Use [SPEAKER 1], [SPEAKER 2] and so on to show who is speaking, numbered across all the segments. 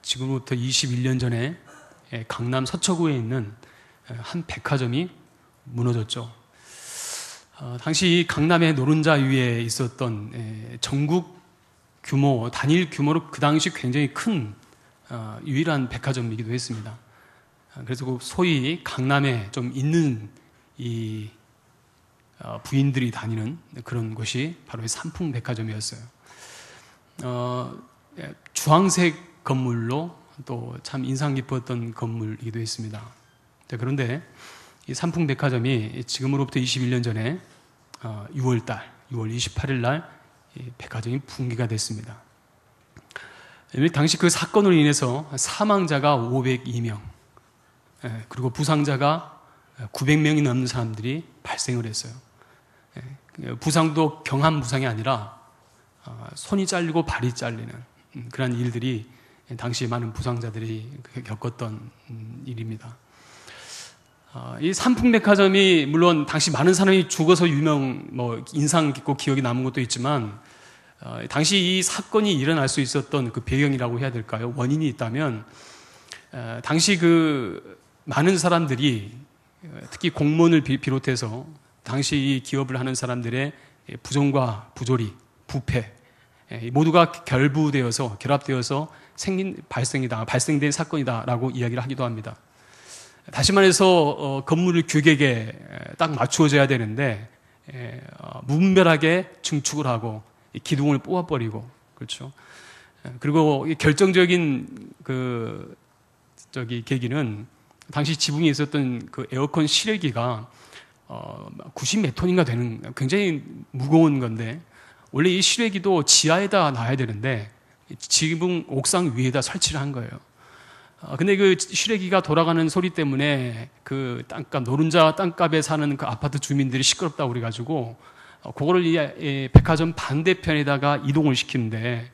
[SPEAKER 1] 지금부터 21년 전에 강남 서초구에 있는 한 백화점이 무너졌죠. 당시 강남의 노른자 위에 있었던 전국 규모, 단일 규모로 그 당시 굉장히 큰 유일한 백화점이기도 했습니다. 그래서 그 소위 강남에 좀 있는 이 부인들이 다니는 그런 곳이 바로 이 삼풍백화점이었어요. 주황색 건물로 또 참 인상 깊었던 건물이기도 했습니다. 그런데 이 삼풍백화점이 지금으로부터 21년 전에 6월 28일 날 백화점이 붕괴가 됐습니다. 당시 그 사건으로 인해서 사망자가 502명, 그리고 부상자가 900명이 넘는 사람들이 발생을 했어요. 부상도 경한 부상이 아니라 손이 잘리고 발이 잘리는 그런 일들이 당시 많은 부상자들이 겪었던 일입니다. 이 삼풍백화점이 물론 당시 많은 사람이 죽어서 인상 깊고 기억이 남은 것도 있지만 당시 이 사건이 일어날 수 있었던 그 배경이라고 해야 될까요? 원인이 있다면 당시 그 많은 사람들이 특히 공무원을 비롯해서 당시 이 기업을 하는 사람들의 부정과 부조리, 부패 모두가 결합되어서 발생된 사건이다라고 이야기를 하기도 합니다. 다시 말해서 건물을 규격에 딱 맞추어져야 되는데 무분별하게 증축을 하고 기둥을 뽑아버리고, 그렇죠. 그리고 결정적인 계기는 당시 지붕에 있었던 그 에어컨 실외기가 90몇 톤인가 되는 굉장히 무거운 건데, 원래 이 실외기도 지하에다 놔야 되는데 지붕 옥상 위에다 설치를 한 거예요. 근데 그 실외기가 돌아가는 소리 때문에 그 땅값, 노른자 땅값에 사는 그 아파트 주민들이 시끄럽다고 그래가지고 그거를 이 백화점 반대편에다가 이동을 시키는데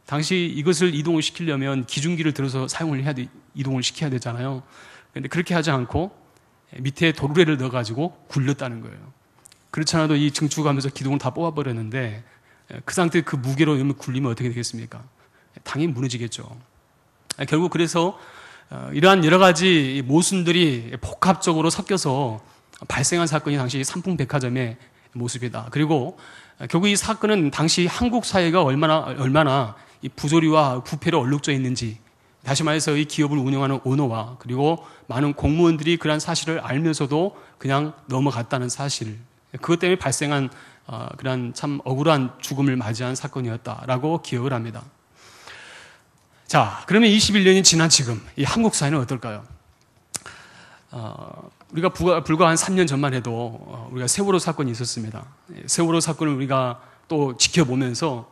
[SPEAKER 1] 당시 이것을 이동을 시키려면 기중기를 들어서 이동을 시켜야 되잖아요. 근데 그렇게 하지 않고 밑에 도르래를 넣어가지고 굴렸다는 거예요. 그렇지 않아도 이 증축하면서 기둥을 다 뽑아버렸는데 그 상태에 그 무게로 굴리면 어떻게 되겠습니까? 당연히 무너지겠죠. 결국 그래서 이러한 여러 가지 모순들이 복합적으로 섞여서 발생한 사건이 당시 삼풍백화점의 모습이다. 그리고 결국 이 사건은 당시 한국 사회가 얼마나 이 부조리와 부패로 얼룩져 있는지, 다시 말해서 이 기업을 운영하는 오너와 그리고 많은 공무원들이 그러한 사실을 알면서도 그냥 넘어갔다는 사실, 그것 때문에 발생한 그러한 참 억울한 죽음을 맞이한 사건이었다라고 기억을 합니다. 자, 그러면 21년이 지난 지금 이 한국 사회는 어떨까요? 우리가 불과 한 3년 전만 해도 우리가 세월호 사건이 있었습니다. 세월호 사건을 우리가 또 지켜보면서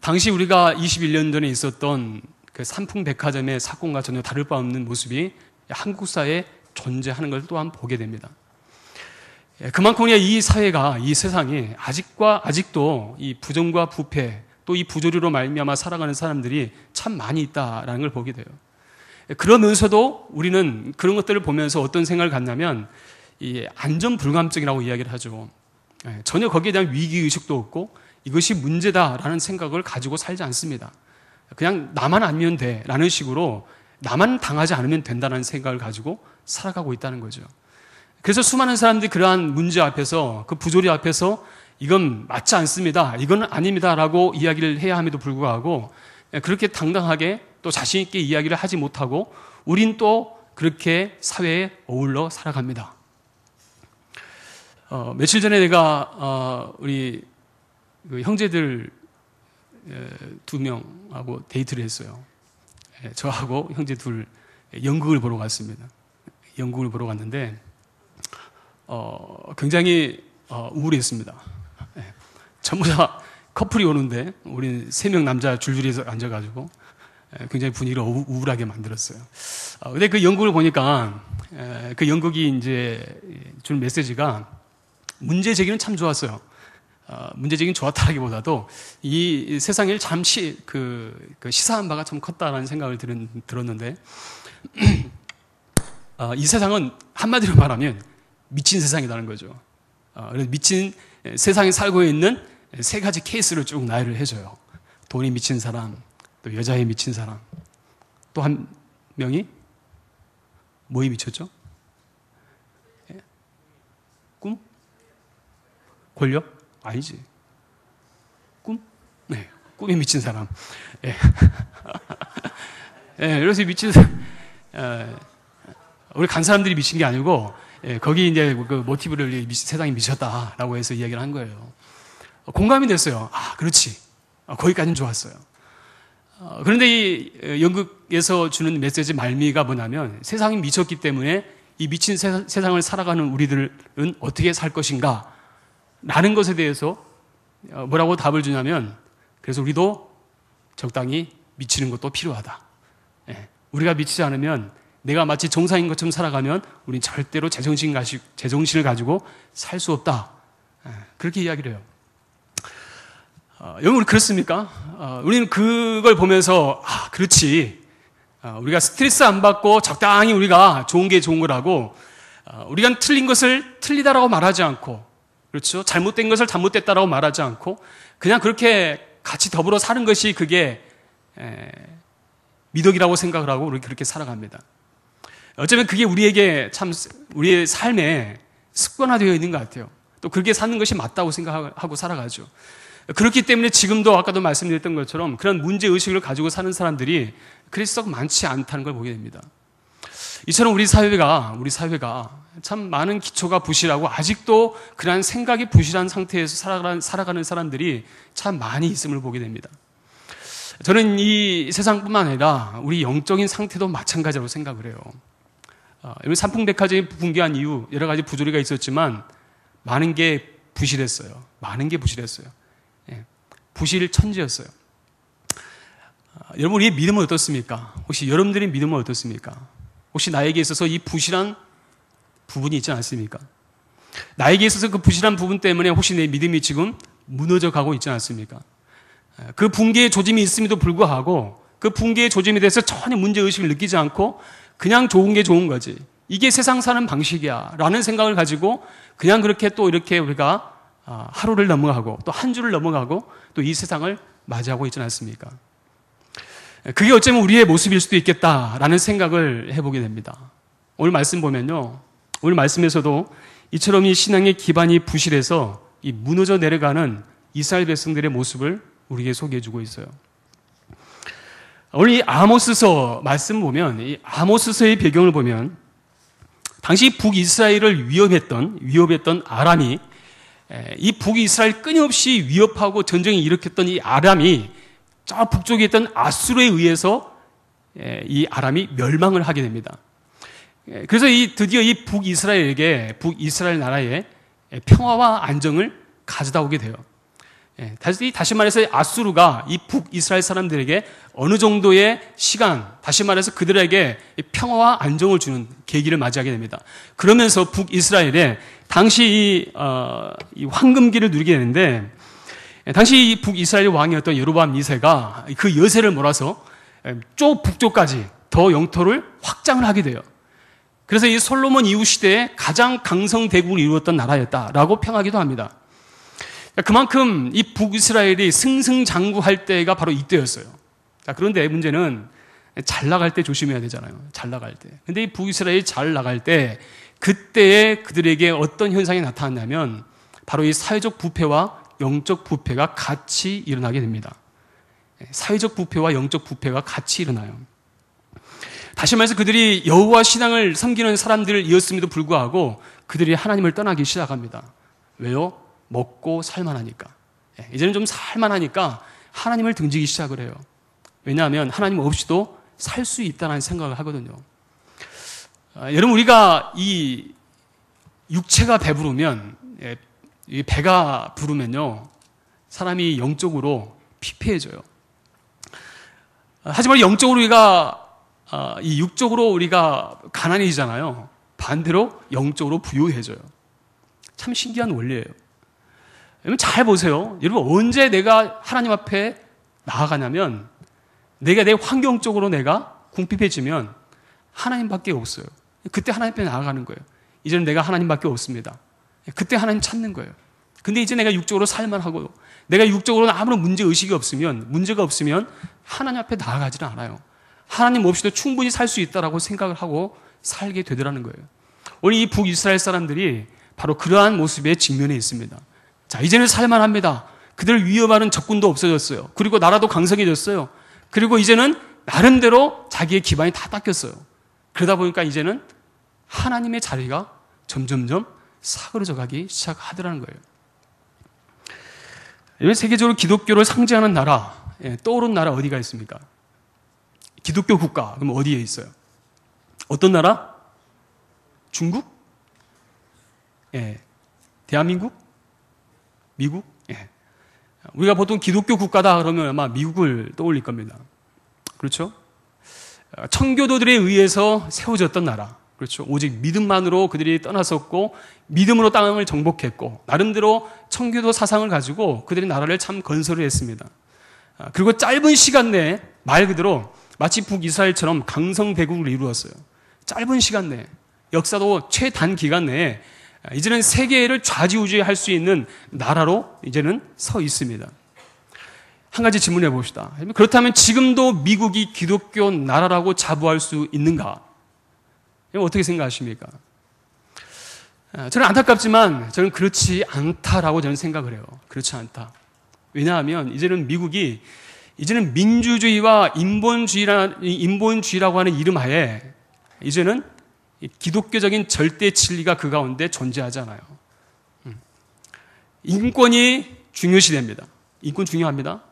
[SPEAKER 1] 당시 우리가 21년 전에 있었던 그 삼풍백화점의 사건과 전혀 다를 바 없는 모습이 한국 사회에 존재하는 걸 또한 보게 됩니다. 그만큼 이 사회가, 이 세상이 아직도 이 부정과 부패, 또 이 부조리로 말미암아 살아가는 사람들이 참 많이 있다라는 걸 보게 돼요. 그러면서도 우리는 그런 것들을 보면서 어떤 생각을 갖냐면 이 안전불감증이라고 이야기를 하죠. 전혀 거기에 대한 위기의식도 없고 이것이 문제다라는 생각을 가지고 살지 않습니다. 그냥 나만 아니면 돼라는 식으로 나만 당하지 않으면 된다는 생각을 가지고 살아가고 있다는 거죠. 그래서 수많은 사람들이 그러한 문제 앞에서, 그 부조리 앞에서 이건 맞지 않습니다, 이건 아닙니다라고 이야기를 해야 함에도 불구하고 그렇게 당당하게 또 자신 있게 이야기를 하지 못하고 우린 또 그렇게 사회에 어울러 살아갑니다. 며칠 전에 내가 우리 그 형제들 2명하고 데이트를 했어요. 저하고 형제 둘 연극을 보러 갔습니다. 연극을 보러 갔는데 굉장히 우울했습니다. 전부 다 커플이 오는데 우리는 3명 남자 줄줄이 앉아가지고 굉장히 분위기를 우울하게 만들었어요. 근데 그 연극을 보니까 그 연극이 이제 준 메시지가 문제 제기는 참 좋았어요. 문제 제기는 좋았다라기보다도 이 세상에 참 시사한 바가 참 컸다라는 생각을 들었는데 이 세상은 한마디로 말하면 미친 세상이라는 거죠. 그래서 미친 세상에 살고 있는 3가지 케이스를 쭉 나열을 해줘요. 돈에 미친 사람, 또 여자에 미친 사람, 또 한 명이 뭐에 미쳤죠? 꿈? 권력? 아니지. 꿈? 네, 꿈에 미친 사람. 예. 예, 그래서 미친 사람, 우리 간 사람들이 미친 게 아니고, 예, 거기 이제 그 모티브를 세상에 미쳤다라고 해서 이야기를 한 거예요. 공감이 됐어요. 아, 그렇지. 거기까지는 좋았어요. 그런데 이 연극에서 주는 메시지 말미가 뭐냐면 세상이 미쳤기 때문에 이 미친 세상을 살아가는 우리들은 어떻게 살 것인가 라는 것에 대해서 뭐라고 답을 주냐면 그래서 우리도 적당히 미치는 것도 필요하다. 예, 우리가 미치지 않으면 내가 마치 정상인 것처럼 살아가면 우리는 절대로 제정신을 가지고 살 수 없다. 예, 그렇게 이야기를 해요. 여러분, 우리 그렇습니까? 우리는 그걸 보면서, 아, 그렇지. 우리가 스트레스 안 받고 적당히 우리가 좋은 게 좋은 거라고, 우리가 틀린 것을 틀리다라고 말하지 않고, 그렇죠? 잘못된 것을 잘못됐다라고 말하지 않고, 그냥 그렇게 같이 더불어 사는 것이 그게, 미덕이라고 생각을 하고, 우리 그렇게 살아갑니다. 어쩌면 그게 우리에게 참, 우리의 삶에 습관화되어 있는 것 같아요. 또 그렇게 사는 것이 맞다고 생각하고 살아가죠. 그렇기 때문에 지금도 아까도 말씀드렸던 것처럼 그런 문제의식을 가지고 사는 사람들이 그리 썩 많지 않다는 걸 보게 됩니다. 이처럼 우리 사회가 참 많은 기초가 부실하고 아직도 그러한 생각이 부실한 상태에서 살아가는 사람들이 참 많이 있음을 보게 됩니다. 저는 이 세상뿐만 아니라 우리 영적인 상태도 마찬가지라고 생각을 해요. 삼풍백화점이 붕괴한 이유 여러 가지 부조리가 있었지만 많은 게 부실했어요. 부실천지였어요. 여러분, 우리의 믿음은 어떻습니까? 혹시 여러분들의 믿음은 어떻습니까? 혹시 나에게 있어서 이 부실한 부분이 있지 않습니까? 나에게 있어서 그 부실한 부분 때문에 혹시 내 믿음이 지금 무너져 가고 있지 않습니까? 그 붕괴의 조짐이 있음에도 불구하고 그 붕괴의 조짐에 대해서 전혀 문제의식을 느끼지 않고 그냥 좋은 게 좋은 거지. 이게 세상 사는 방식이야. 라는 생각을 가지고 그냥 그렇게 또 이렇게 우리가 하루를 넘어가고 또 한 주를 넘어가고 또 이 세상을 맞이하고 있지 않습니까? 그게 어쩌면 우리의 모습일 수도 있겠다라는 생각을 해보게 됩니다. 오늘 말씀 보면요. 오늘 말씀에서도 이처럼 이 신앙의 기반이 부실해서 이 무너져 내려가는 이스라엘 백성들의 모습을 우리에게 소개해주고 있어요. 오늘 이 아모스서 말씀 보면 이 아모스서의 배경을 보면 당시 북이스라엘을 위협했던 아람이 이 북이스라엘 끊임없이 위협하고 전쟁을 일으켰던 이 아람이 저 북쪽에 있던 아수르에 의해서 이 아람이 멸망을 하게 됩니다. 그래서 드디어 이 북이스라엘 나라에 평화와 안정을 가져다 오게 돼요. 다시 말해서 아수르가 이 북이스라엘 사람들에게 어느 정도의 시간, 다시 말해서 그들에게 평화와 안정을 주는 계기를 맞이하게 됩니다. 그러면서 북이스라엘에 당시 이 황금기를 누리게 되는데, 당시 이 북이스라엘 왕이었던 여로보암 2세가 그 여세를 몰아서 쪽 북쪽까지 더 영토를 확장을 하게 돼요. 그래서 이 솔로몬 이후 시대에 가장 강성 대국을 이루었던 나라였다라고 평하기도 합니다. 그만큼 이 북이스라엘이 승승장구할 때가 바로 이때였어요. 자, 그런데 문제는 잘 나갈 때 조심해야 되잖아요. 잘 나갈 때. 근데 이 북이스라엘이 잘 나갈 때 그때에 그들에게 어떤 현상이 나타났냐면 바로 이 사회적 부패와 영적 부패가 같이 일어나게 됩니다. 사회적 부패와 영적 부패가 같이 일어나요. 다시 말해서 그들이 여호와 신앙을 섬기는 사람들이었음에도 불구하고 그들이 하나님을 떠나기 시작합니다. 왜요? 먹고 살만하니까. 이제는 좀 살만하니까 하나님을 등지기 시작을 해요. 왜냐하면 하나님 없이도 살 수 있다는 생각을 하거든요. 여러분, 우리가 이 육체가 배부르면, 이 배가 부르면요, 사람이 영적으로 피폐해져요. 하지만 영적으로 이 육적으로 우리가 가난해지잖아요. 반대로 영적으로 부유해져요. 참 신기한 원리예요. 여러분 잘 보세요. 여러분 언제 내가 하나님 앞에 나아가냐면 내가 내 환경적으로 내가 궁핍해지면 하나님밖에 없어요. 그때 하나님 앞에 나아가는 거예요. 이제는 내가 하나님밖에 없습니다. 그때 하나님 찾는 거예요. 근데 이제 내가 육적으로 살만하고 내가 육적으로는 아무런 문제가 없으면 하나님 앞에 나아가지는 않아요. 하나님 없이도 충분히 살 수 있다라고 생각을 하고 살게 되더라는 거예요. 오늘 이 북이스라엘 사람들이 바로 그러한 모습에 직면해 있습니다. 자, 이제는 살만합니다. 그들을 위협하는 적군도 없어졌어요. 그리고 나라도 강성해졌어요. 그리고 이제는 나름대로 자기의 기반이 다 닦였어요. 그러다 보니까 이제는 하나님의 자리가 점점점 사그러져 가기 시작하더라는 거예요. 이번 세계적으로 기독교를 상징하는 나라, 떠오른 나라 어디가 있습니까? 기독교 국가, 그럼 어디에 있어요? 어떤 나라? 중국? 대한민국? 미국? 우리가 보통 기독교 국가다 그러면 아마 미국을 떠올릴 겁니다. 그렇죠? 청교도들에 의해서 세워졌던 나라. 그렇죠? 오직 믿음만으로 그들이 떠났었고 믿음으로 땅을 정복했고 나름대로 청교도 사상을 가지고 그들이 나라를 참 건설을 했습니다. 그리고 짧은 시간 내에 말 그대로 마치 북이스라엘처럼 강성대국을 이루었어요. 짧은 시간 내에 역사도 최단 기간 내에 이제는 세계를 좌지우지할 수 있는 나라로 이제는 서 있습니다. 한 가지 질문해 봅시다. 그렇다면 지금도 미국이 기독교 나라라고 자부할 수 있는가? 어떻게 생각하십니까? 저는 안타깝지만 저는 그렇지 않다라고 저는 생각을 해요. 그렇지 않다. 왜냐하면 이제는 미국이 이제는 민주주의와 인본주의라고 하는 이름 하에 이제는 기독교적인 절대 진리가 그 가운데 존재하잖아요. 인권이 중요시됩니다. 인권 중요합니다.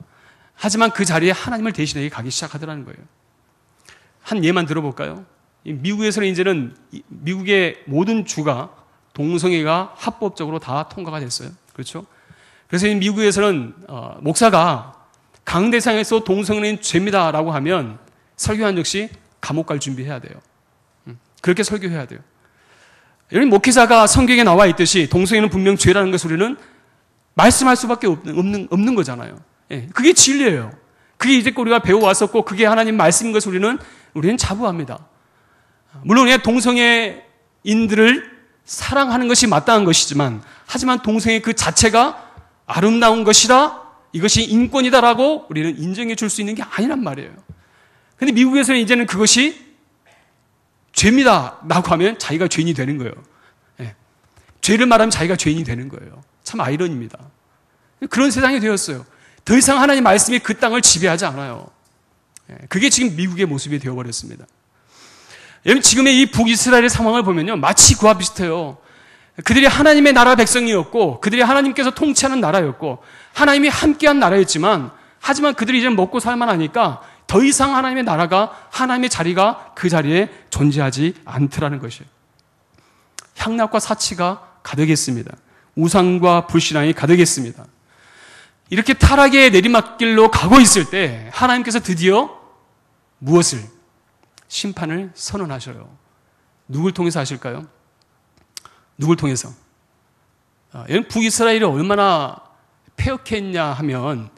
[SPEAKER 1] 하지만 그 자리에 하나님을 대신하게 가기 시작하더라는 거예요. 한 예만 들어볼까요? 미국에서는 이제는 미국의 모든 주가 동성애가 합법적으로 다 통과가 됐어요. 그렇죠? 그래서 미국에서는 목사가 강대상에서 동성애는 죄입니다라고 하면 설교한 즉시 감옥 갈 준비해야 돼요. 그렇게 설교해야 돼요. 여러분 목회자가 성경에 나와 있듯이 동성애는 분명 죄라는 것을 우리는 말씀할 수밖에 없는 거잖아요. 그게 진리예요. 그게 이제껏 우리가 배워왔었고 그게 하나님 말씀인 것을 우리는 자부합니다. 물론 동성애인들을 사랑하는 것이 마땅한 것이지만 하지만 동성애 그 자체가 아름다운 것이라 이것이 인권이다라고 우리는 인정해 줄 수 있는 게 아니란 말이에요. 그런데 미국에서는 이제는 그것이 죄입니다 라고 하면 자기가 죄인이 되는 거예요. 죄를 말하면 자기가 죄인이 되는 거예요. 참 아이러니입니다. 그런 세상이 되었어요. 더 이상 하나님 말씀이 그 땅을 지배하지 않아요. 그게 지금 미국의 모습이 되어버렸습니다. 여러분 지금의 이 북이스라엘의 상황을 보면요 마치 그와 비슷해요. 그들이 하나님의 나라 백성이었고 그들이 하나님께서 통치하는 나라였고 하나님이 함께한 나라였지만 하지만 그들이 이제 먹고 살만하니까 더 이상 하나님의 나라가 하나님의 자리가 그 자리에 존재하지 않더라는 것이에요. 향락과 사치가 가득했습니다. 우상과 불신앙이 가득했습니다. 이렇게 타락의 내리막길로 가고 있을 때 하나님께서 드디어 무엇을? 심판을 선언하셔요. 누굴 통해서 하실까요? 누굴 통해서? 북이스라엘이 얼마나 폐역했냐 하면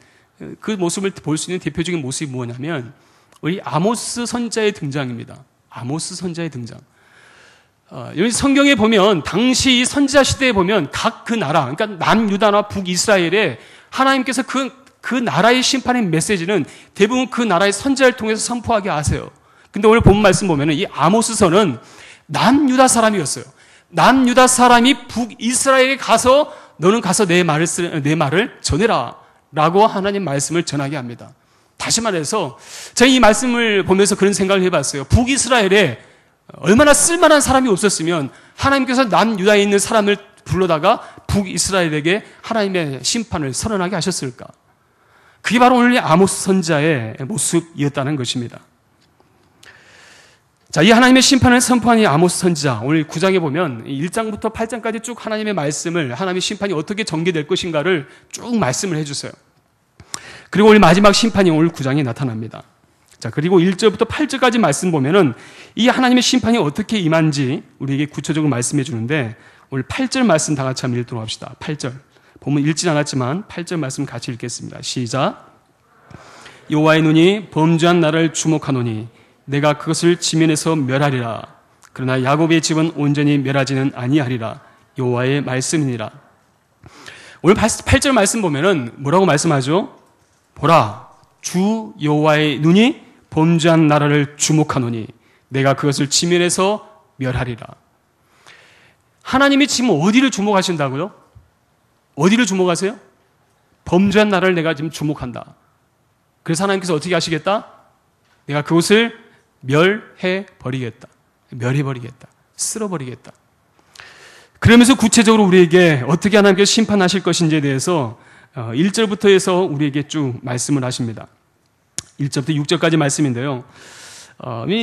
[SPEAKER 1] 그 모습을 볼 수 있는 대표적인 모습이 뭐냐면 우리 아모스 선자의 등장입니다. 아모스 선자의 등장. 여기 성경에 보면 당시 이 선지자 시대에 보면 각 그 나라, 그러니까 남유다나 북이스라엘에 하나님께서 그 나라의 심판의 메시지는 대부분 그 나라의 선지자를 통해서 선포하게 하세요. 근데 오늘 본 말씀 보면은 이 아모스서는 남유다 사람이었어요. 남유다 사람이 북이스라엘에 가서 너는 가서 내 말을 전해라 라고 하나님 말씀을 전하게 합니다. 다시 말해서 제가 이 말씀을 보면서 그런 생각을 해봤어요. 북이스라엘에 얼마나 쓸만한 사람이 없었으면 하나님께서 남유다에 있는 사람을 불러다가 북이스라엘에게 하나님의 심판을 선언하게 하셨을까? 그게 바로 오늘 아모스 선지자의 모습이었다는 것입니다. 자, 이 하나님의 심판을 선포한 이 아모스 선지자, 오늘 9장에 보면 1장부터 8장까지 쭉 하나님의 말씀을, 하나님의 심판이 어떻게 전개될 것인가를 쭉 말씀을 해주세요. 그리고 오늘 마지막 심판이 오늘 9장에 나타납니다. 자, 그리고 1절부터 8절까지 말씀 보면은 이 하나님의 심판이 어떻게 임한지 우리에게 구체적으로 말씀해 주는데 오늘 8절 말씀 다 같이 한번 읽도록 합시다. 8절. 보면 읽진 않았지만 8절 말씀 같이 읽겠습니다. 시작. 여호와의 눈이 범죄한 나를 주목하노니 내가 그것을 지면에서 멸하리라. 그러나 야곱의 집은 온전히 멸하지는 아니하리라. 여호와의 말씀이니라. 오늘 8절 말씀 보면은 뭐라고 말씀하죠? 보라, 주 여호와의 눈이 범죄한 나라를 주목하노니 내가 그것을 지면에서 멸하리라. 하나님이 지금 어디를 주목하신다고요? 어디를 주목하세요? 범죄한 나라를 내가 지금 주목한다. 그래서 하나님께서 어떻게 하시겠다? 내가 그것을 멸해버리겠다. 멸해버리겠다. 쓸어버리겠다. 그러면서 구체적으로 우리에게 어떻게 하나님께서 심판하실 것인지에 대해서 1절부터 해서 우리에게 쭉 말씀을 하십니다. 1절부터 6절까지 말씀인데요.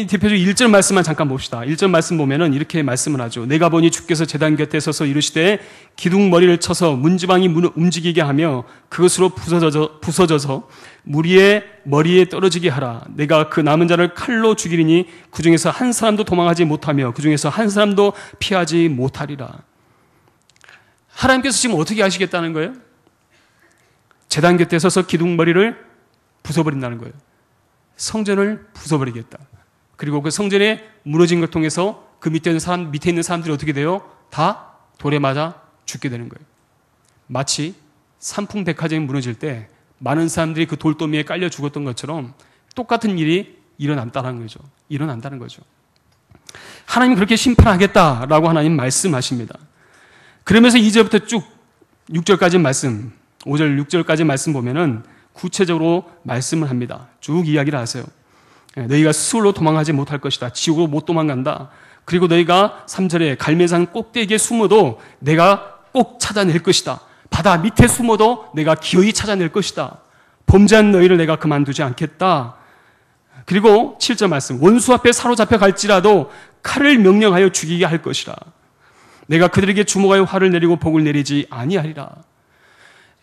[SPEAKER 1] 대표적으로 1절 말씀만 잠깐 봅시다. 1절 말씀 보면은 이렇게 말씀을 하죠. 내가 보니 주께서 제단 곁에 서서 이르시되 기둥머리를 쳐서 문지방이 움직이게 하며 그것으로 부서져서 무리의 머리에 떨어지게 하라. 내가 그 남은 자를 칼로 죽이리니 그 중에서 한 사람도 도망하지 못하며 그 중에서 한 사람도 피하지 못하리라. 하나님께서 지금 어떻게 하시겠다는 거예요? 제단 곁에 서서 기둥머리를 부숴버린다는 거예요. 성전을 부숴버리겠다. 그리고 그 성전에 무너진 걸 통해서 그 밑에 있는 사람들이 어떻게 돼요? 다 돌에 맞아 죽게 되는 거예요. 마치 산풍백화점이 무너질 때 많은 사람들이 그 돌더미에 깔려 죽었던 것처럼 똑같은 일이 일어난다는 거죠. 일어난다는 거죠. 하나님 그렇게 심판하겠다라고 하나님 말씀하십니다. 그러면서 2절부터 쭉 6절까지 말씀, 5절, 6절까지 말씀 보면은 구체적으로 말씀을 합니다. 쭉 이야기를 하세요. 너희가 수월로 도망하지 못할 것이다. 지옥으로 못 도망간다. 그리고 너희가 3절에 갈매산 꼭대기에 숨어도 내가 꼭 찾아낼 것이다. 바다 밑에 숨어도 내가 기어이 찾아낼 것이다. 범죄한 너희를 내가 그만두지 않겠다. 그리고 7절 말씀, 원수 앞에 사로잡혀 갈지라도 칼을 명령하여 죽이게 할 것이라. 내가 그들에게 주목하여 화를 내리고 복을 내리지 아니하리라.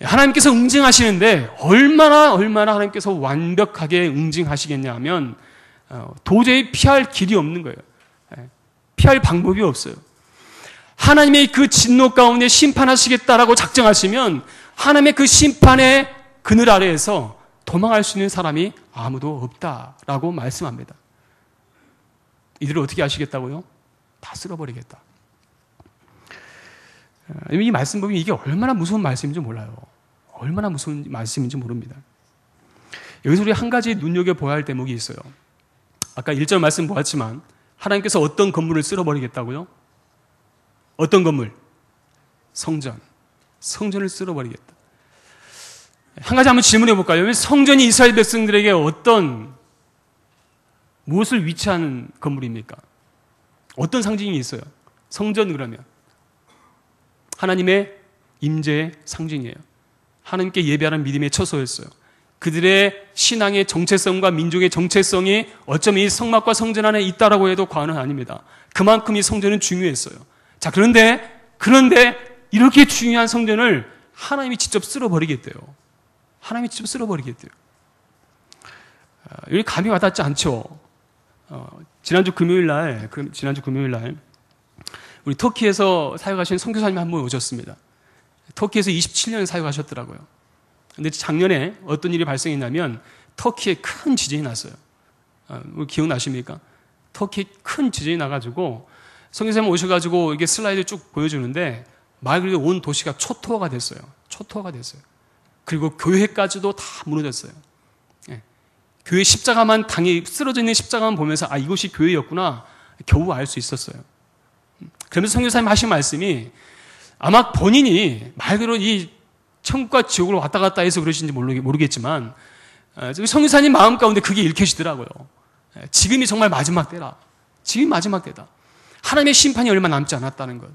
[SPEAKER 1] 하나님께서 응징하시는데 얼마나 하나님께서 완벽하게 응징하시겠냐 하면 도저히 피할 길이 없는 거예요. 피할 방법이 없어요. 하나님의 그 진노 가운데 심판하시겠다라고 작정하시면 하나님의 그 심판의 그늘 아래에서 도망할 수 있는 사람이 아무도 없다라고 말씀합니다. 이들을 어떻게 하시겠다고요? 다 쓸어버리겠다. 이 말씀 보면 이게 얼마나 무서운 말씀인지 몰라요. 얼마나 무서운 말씀인지 모릅니다. 여기서 우리 한 가지 눈여겨봐야 할 대목이 있어요. 아까 1절 말씀 보았지만 하나님께서 어떤 건물을 쓸어버리겠다고요? 어떤 건물? 성전. 성전을 쓸어버리겠다. 한 가지 한번 질문해 볼까요? 성전이 이스라엘 백성들에게 무엇을 위치하는 건물입니까? 어떤 상징이 있어요? 성전 그러면 하나님의 임재의 상징이에요. 하나님께 예배하는 믿음의 처소였어요. 그들의 신앙의 정체성과 민족의 정체성이 어쩌면 이 성막과 성전 안에 있다라고 해도 과언은 아닙니다. 그만큼 이 성전은 중요했어요. 자, 그런데 이렇게 중요한 성전을 하나님이 직접 쓸어버리겠대요. 하나님이 직접 쓸어버리겠대요. 여기 감이 와닿지 않죠? 지난주 금요일 날 우리 터키에서 사역하신 선교사님 한 분 오셨습니다. 터키에서 27년 사역하셨더라고요. 근데 작년에 어떤 일이 발생했냐면 터키에 큰 지진이 났어요. 기억나십니까? 터키에 큰 지진이 나가지고 선교사님 오셔가지고 이게 슬라이드 쭉 보여주는데 말 그대로 온 도시가 초토화가 됐어요. 초토화가 됐어요. 그리고 교회까지도 다 무너졌어요. 예. 교회 십자가만 쓰러져 있는 십자가만 보면서 이것이 교회였구나 겨우 알 수 있었어요. 그러면서 선교사님 하신 말씀이 아마 본인이 말 그대로 이 천국과 지옥으로 왔다 갔다 해서 그러신지 모르겠지만 선교사님 마음 가운데 그게 읽혀지더라고요. 지금이 정말 마지막 때라. 지금이 마지막 때다. 하나님의 심판이 얼마 남지 않았다는 것.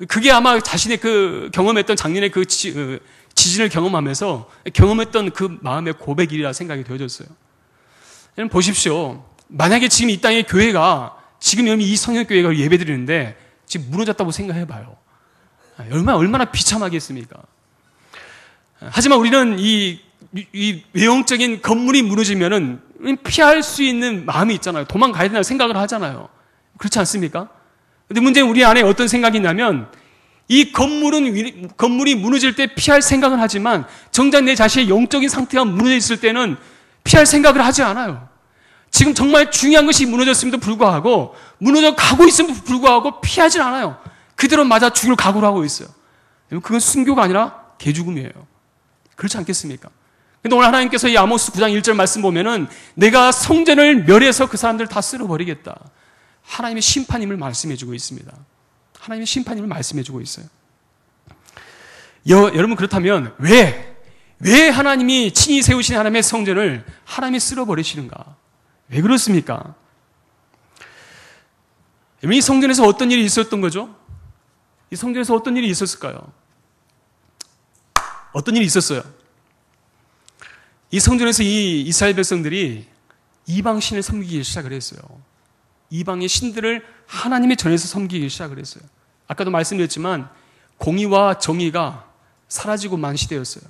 [SPEAKER 1] 그게 아마 자신의 그 경험했던 작년에 그 지진을 경험하면서 경험했던 그 마음의 고백이라 생각이 되어졌어요. 여러분 보십시오. 만약에 지금 이 땅의 교회가 지금 이 성역교회가 예배드리는데 지금 무너졌다고 생각해봐요. 얼마나 비참하겠습니까? 하지만 우리는 이 외형적인 건물이 무너지면은 피할 수 있는 마음이 있잖아요. 도망가야 된다고 생각을 하잖아요. 그렇지 않습니까? 근데 문제는 우리 안에 어떤 생각이 있냐면 이 건물이 무너질 때 피할 생각을 하지만 정작 내 자신의 영적인 상태가 무너져 있을 때는 피할 생각을 하지 않아요. 지금 정말 중요한 것이 무너졌음에도 불구하고 무너져 가고 있음에도 불구하고 피하지 않아요. 그대로 맞아 죽을 각오를 하고 있어요. 그건 순교가 아니라 개죽음이에요. 그렇지 않겠습니까? 근데 오늘 하나님께서 이 아모스 9장 1절 말씀 보면은 내가 성전을 멸해서 그 사람들을 다 쓸어버리겠다. 하나님의 심판임을 말씀해주고 있습니다. 하나님의 심판임을 말씀해주고 있어요. 여러분 그렇다면 왜 하나님이 친히 세우신 하나님의 성전을 하나님이 쓸어버리시는가? 왜 그렇습니까? 이 성전에서 어떤 일이 있었던 거죠? 이 성전에서 어떤 일이 있었을까요? 어떤 일이 있었어요? 이 성전에서 이 이스라엘 백성들이 이방 신을 섬기기 시작을 했어요. 이방의 신들을 하나님의 전에서 섬기기 시작을 했어요. 아까도 말씀드렸지만 공의와 정의가 사라지고 만 시대였어요.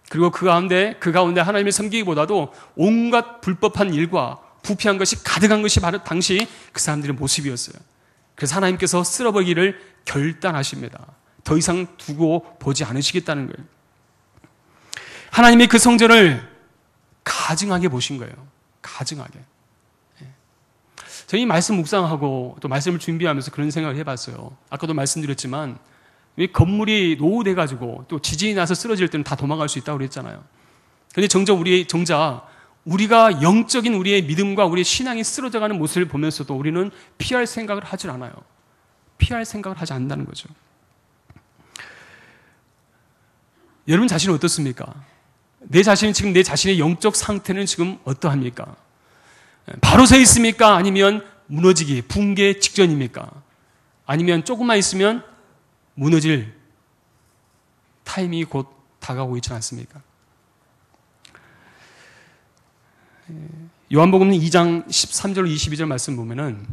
[SPEAKER 1] 그리고 그 가운데 하나님을 섬기기보다도 온갖 불법한 일과 부패한 것이 가득한 것이 바로 당시 그 사람들의 모습이었어요. 그래서 하나님께서 쓸어버리기를 결단하십니다. 더 이상 두고 보지 않으시겠다는 거예요. 하나님이 그 성전을 가증하게 보신 거예요. 가증하게. 저희 말씀 묵상하고 또 말씀을 준비하면서 그런 생각을 해봤어요. 아까도 말씀드렸지만 왜 건물이 노후돼가지고 또 지진이 나서 쓰러질 때는 다 도망갈 수 있다고 그랬잖아요. 그런데 정작 우리가 영적인 우리의 믿음과 우리의 신앙이 쓰러져가는 모습을 보면서도 우리는 피할 생각을 하질 않아요. 피할 생각을 하지 않는다는 거죠. 여러분 자신은 어떻습니까? 내 자신의 영적 상태는 지금 어떠합니까? 바로 서 있습니까? 아니면 무너지기, 붕괴 직전입니까? 아니면 조금만 있으면 무너질 타이밍이 곧 다가오고 있지 않습니까? 요한복음 2장 13절 22절 말씀 보면은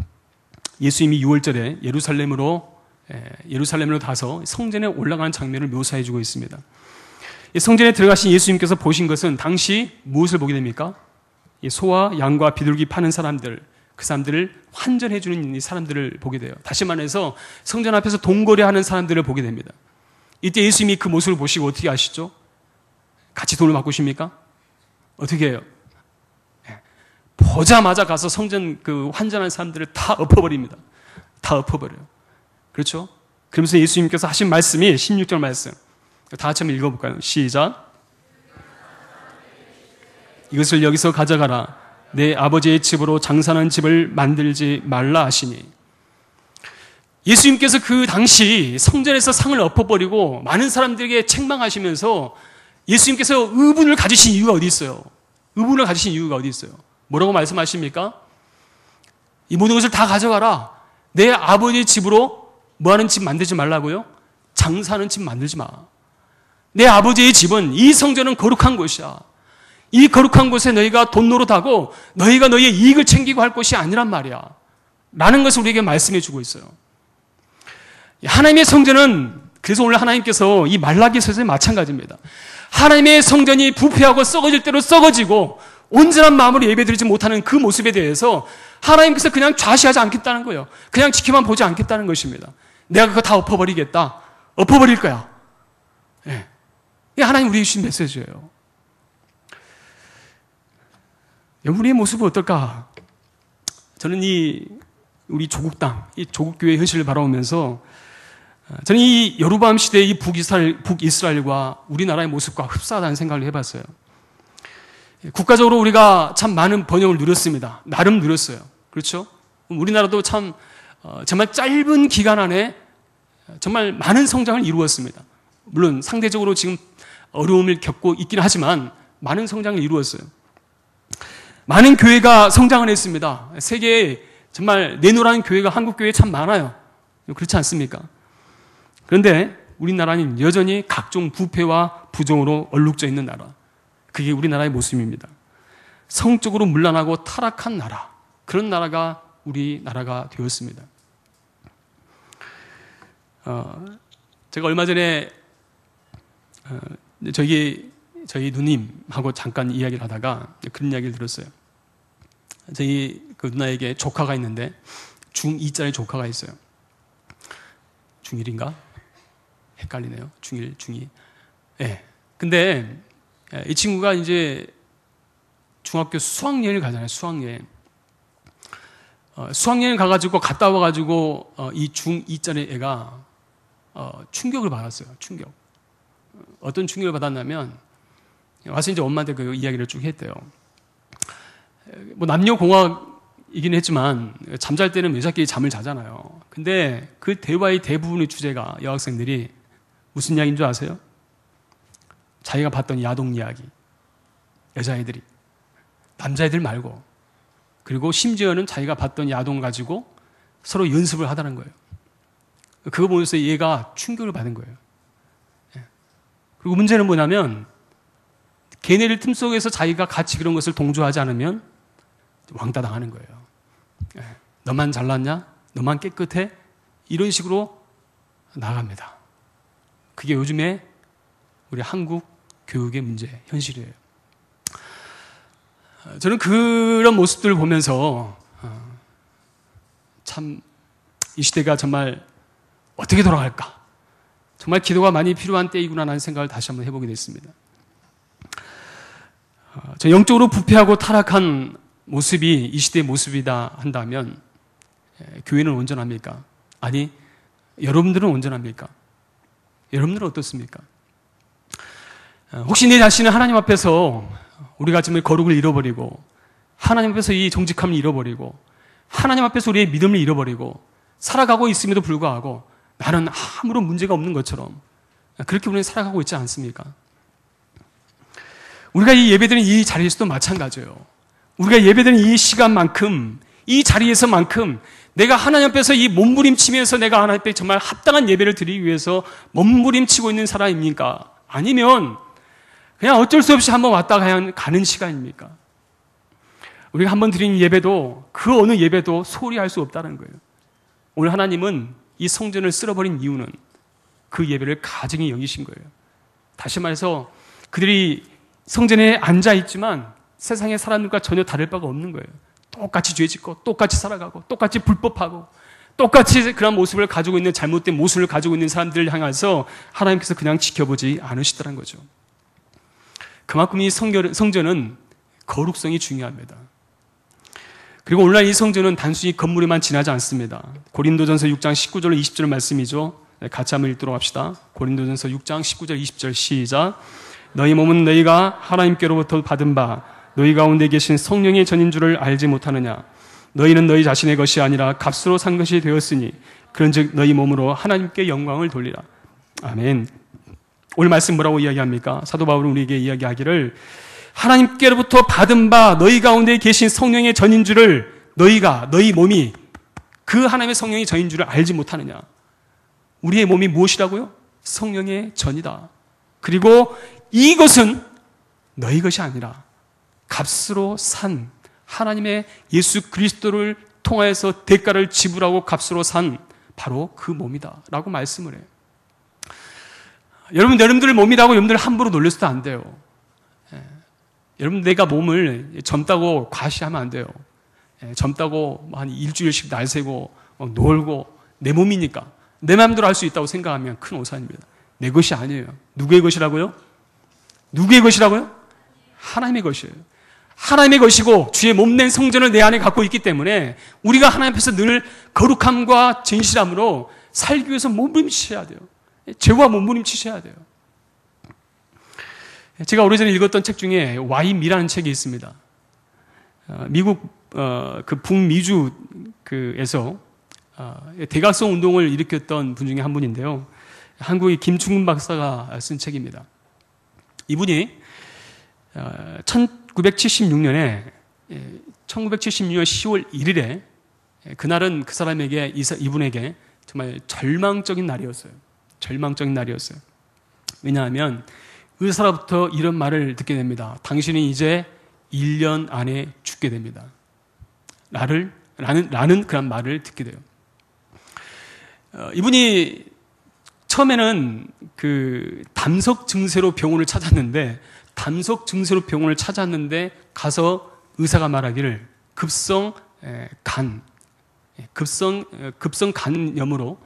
[SPEAKER 1] 예수님이 6월절에 예루살렘으로 가서 성전에 올라가는 장면을 묘사해 주고 있습니다. 성전에 들어가신 예수님께서 보신 것은 당시 무엇을 보게 됩니까? 소와 양과 비둘기 파는 사람들, 그 사람들을 환전해 주는 이 사람들을 보게 돼요. 다시 말해서 성전 앞에서 돈거래하는 사람들을 보게 됩니다. 이때 예수님이 그 모습을 보시고 어떻게 하시죠? 같이 돈을 바꾸십니까? 어떻게 해요? 보자마자 가서 성전 그 환전하는 사람들을 다 엎어버립니다. 다 엎어버려요. 그렇죠? 그러면서 예수님께서 하신 말씀이 16절 말씀. 다 같이 한번 읽어볼까요? 시작. 이것을 여기서 가져가라. 내 아버지의 집으로 장사하는 집을 만들지 말라 하시니. 예수님께서 그 당시 성전에서 상을 엎어버리고 많은 사람들에게 책망하시면서 예수님께서 의분을 가지신 이유가 어디 있어요? 의분을 가지신 이유가 어디 있어요? 뭐라고 말씀하십니까? 이 모든 것을 다 가져가라. 내 아버지의 집으로 뭐하는 집 만들지 말라고요? 장사하는 집 만들지 마. 내 아버지의 집은, 이 성전은 거룩한 곳이야. 이 거룩한 곳에 너희가 돈 노릇하고 너희가 너희의 이익을 챙기고 할 것이 아니란 말이야. 라는 것을 우리에게 말씀해 주고 있어요. 하나님의 성전은, 그래서 오늘 하나님께서 이 말라기서에 마찬가지입니다. 하나님의 성전이 부패하고 썩어질 대로 썩어지고 온전한 마음으로 예배드리지 못하는 그 모습에 대해서 하나님께서 그냥 좌시하지 않겠다는 거예요. 그냥 지켜만 보지 않겠다는 것입니다. 내가 그거 다 엎어버리겠다. 엎어버릴 거야. 예. 이게 하나님 우리에게 주신 메시지예요. 우리의 모습은 어떨까? 저는 우리 조국 땅, 이 조국교회의 현실을 바라보면서 저는 이 여로보암 시대의 이 북이스라엘과 우리나라의 모습과 흡사하다는 생각을 해봤어요. 국가적으로 우리가 참 많은 번영을 누렸습니다. 나름 누렸어요. 그렇죠? 우리나라도 참 정말 짧은 기간 안에 정말 많은 성장을 이루었습니다. 물론 상대적으로 지금 어려움을 겪고 있긴 하지만 많은 성장을 이루었어요. 많은 교회가 성장을 했습니다. 세계에 정말 내노라는 교회가 한국 교회에 참 많아요. 그렇지 않습니까? 그런데 우리나라는 여전히 각종 부패와 부정으로 얼룩져 있는 나라. 그게 우리나라의 모습입니다. 성적으로 문란하고 타락한 나라. 그런 나라가 우리나라가 되었습니다. 제가 얼마 전에 저희 누님하고 잠깐 이야기를 하다가 그런 이야기를 들었어요. 저희 그 누나에게 조카가 있는데 중2짜리 조카가 있어요. 중1인가? 헷갈리네요. 중1, 중2. 예. 근데 이 친구가 이제 중학교 수학여행을 가잖아요. 수학여행. 수학여행 가가지고 갔다 와가지고 이 중2짜리 애가 충격을 받았어요. 충격. 어떤 충격을 받았냐면 와서 이제 엄마한테 그 이야기를 쭉 했대요. 뭐 남녀공학이긴 했지만 잠잘 때는 여자끼리 잠을 자잖아요. 근데 그 대화의 대부분의 주제가 여학생들이 무슨 이야기인 줄 아세요? 자기가 봤던 야동 이야기. 여자애들이. 남자애들 말고. 그리고 심지어는 자기가 봤던 야동 가지고 서로 연습을 하다는 거예요. 그거 보면서 얘가 충격을 받은 거예요. 그리고 문제는 뭐냐면 걔네들 틈속에서 자기가 같이 그런 것을 동조하지 않으면 왕따 당하는 거예요. 너만 잘났냐? 너만 깨끗해? 이런 식으로 나갑니다. 그게 요즘에 우리 한국 교육의 문제, 현실이에요. 저는 그런 모습들을 보면서 참 이 시대가 정말 어떻게 돌아갈까? 정말 기도가 많이 필요한 때이구나라는 생각을 다시 한번 해보게 됐습니다. 저 영적으로 부패하고 타락한 모습이 이 시대의 모습이다 한다면 교회는 온전합니까? 아니, 여러분들은 온전합니까? 여러분들은 어떻습니까? 혹시 내 자신은 하나님 앞에서 우리가 지금 거룩을 잃어버리고 하나님 앞에서 이 정직함을 잃어버리고 하나님 앞에서 우리의 믿음을 잃어버리고 살아가고 있음에도 불구하고 나는 아무런 문제가 없는 것처럼 그렇게 우리는 살아가고 있지 않습니까? 우리가 이 예배드리는 이 자리에서도 마찬가지예요. 우리가 예배드리는 이 시간만큼 이 자리에서만큼 내가 하나님 앞에서 이 몸부림치면서 내가 하나님 앞에 정말 합당한 예배를 드리기 위해서 몸부림치고 있는 사람입니까? 아니면 그냥 어쩔 수 없이 한번 왔다 가는 시간입니까? 우리가 한번 드린 예배도 그 어느 예배도 소홀히 할 수 없다는 거예요. 오늘 하나님은 이 성전을 쓸어버린 이유는 그 예배를 가증히 여기신 거예요. 다시 말해서 그들이 성전에 앉아있지만 세상의 사람들과 전혀 다를 바가 없는 거예요. 똑같이 죄짓고 똑같이 살아가고 똑같이 불법하고 똑같이 그런 모습을 가지고 있는 잘못된 모습을 가지고 있는 사람들을 향해서 하나님께서 그냥 지켜보지 않으시더란 거죠. 그만큼 이 성전은 거룩성이 중요합니다. 그리고 오늘날 이 성전은 단순히 건물에만 지나지 않습니다. 고린도전서 6장 19절 20절 말씀이죠. 같이 한번 읽도록 합시다. 고린도전서 6장 19절 20절 시작. 너희 몸은 너희가 하나님께로부터 받은 바 너희 가운데 계신 성령의 전인 줄을 알지 못하느냐. 너희는 너희 자신의 것이 아니라 값으로 산 것이 되었으니 그런즉 너희 몸으로 하나님께 영광을 돌리라. 아멘. 오늘 말씀 뭐라고 이야기합니까? 사도 바울은 우리에게 이야기하기를 하나님께로부터 받은 바 너희 가운데 계신 성령의 전인 줄을 너희 몸이 그 하나님의 성령의 전인 줄을 알지 못하느냐. 우리의 몸이 무엇이라고요? 성령의 전이다. 그리고 이것은 너희 것이 아니라 값으로 산 하나님의 예수 그리스도를 통하여서 대가를 지불하고 값으로 산 바로 그 몸이다 라고 말씀을 해요. 여러분들 몸이라고 여러분들 함부로 놀려서도 안 돼요. 여러분 내가 몸을 젊다고 과시하면 안 돼요. 젊다고 한 일주일씩 날 새고 놀고 내 몸이니까 내 마음대로 할 수 있다고 생각하면 큰 오산입니다. 내 것이 아니에요. 누구의 것이라고요? 누구의 것이라고요? 하나님의 것이에요. 하나님의 것이고 주의 몸된 성전을 내 안에 갖고 있기 때문에 우리가 하나님 앞에서 늘 거룩함과 진실함으로 살기 위해서 몸부림치셔야 돼요. 죄와 몸부림치셔야 돼요. 제가 오래전에 읽었던 책 중에 와이미라는 책이 있습니다. 미국 그 북미주에서 대각성 운동을 일으켰던 분 중에 한 분인데요. 한국의 김충근 박사가 쓴 책입니다. 이분이 1976년 10월 1일에 그날은 그 사람에게 이분에게 정말 절망적인 날이었어요. 절망적인 날이었어요. 왜냐하면 의사로부터 이런 말을 듣게 됩니다. 당신은 이제 1년 안에 죽게 됩니다. 라는 그런 말을 듣게 돼요. 이분이 처음에는 그 담석 증세로 병원을 찾았는데 가서 의사가 말하기를 급성 간염으로